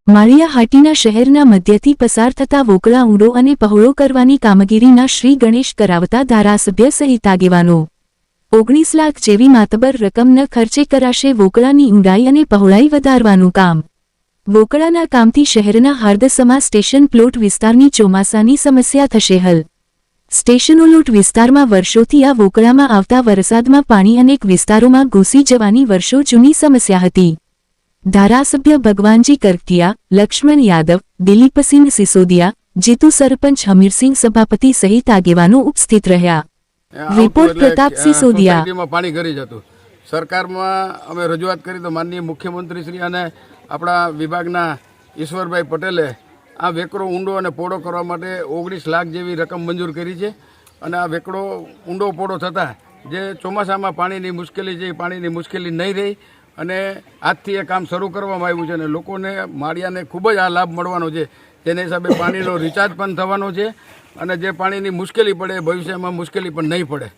માળિયાહાટીના શહેરના મધ્યથી પસાર થતા વોકળા ઊંડો અને પહોળો કરવાની કામગીરીના શ્રી ગણેશ કરાવતા ધારાસભ્ય સહિત આગેવાનો 19 લાખ જેવી માતબર રકમ ન ખર્ચે કરાશે વોકળાની ઊંડાઈ અને પહોળાઈ વધારવાનું કામ। વોકળાના કામથી શહેરના હાર્દસમા સ્ટેશન પ્લોટ વિસ્તારની ચોમાસાની સમસ્યા થશે હલ। સ્ટેશનોલોટ વિસ્તારમાં વર્ષોથી આ વોકળામાં આવતા વરસાદમાં પાણી અનેક વિસ્તારોમાં ઘૂસી જવાની વર્ષો જૂની સમસ્યા હતી। ધારાસભ્ય ભગવાનજી કરકટિયા, લક્ષ્મણ યાદવ, દિલીપસિંહ સિસોદિયા, જીતુ સરપંચ હમીરસિંહ સભાપતિ સહિત આગેવાનો ઉપસ્થિત રહ્યા। રિપોર્ટ પ્રતાપ સિસોદિયા। પાણી કરી જતું સરકારમાં અમે રજૂઆત કરી તો માનનીય મુખ્યમંત્રી શ્રી અને આપણા વિભાગના ઈશ્વરભાઈ પટેલે આ વેકરો ઊંડો અને પોળો કરવા માટે 19 લાખ જેવી રકમ મંજૂર કરી છે અને આ વેકડો ઊંડો પોળો થતાં જે ચોમાસામાં પાણીની મુશ્કેલી છે એ પાણીની મુશ્કેલી નહીં રહી અને આજથી એ કામ શરૂ કરવામાં આવ્યું છે અને લોકોને માળિયાને ખૂબ જ આ લાભ મળવાનો છે। તેના હિસાબે પાણીનો રિચાર્જ પણ થવાનો છે અને જે પાણીની મુશ્કેલી પડે ભવિષ્યમાં મુશ્કેલી પણ નહીં પડે।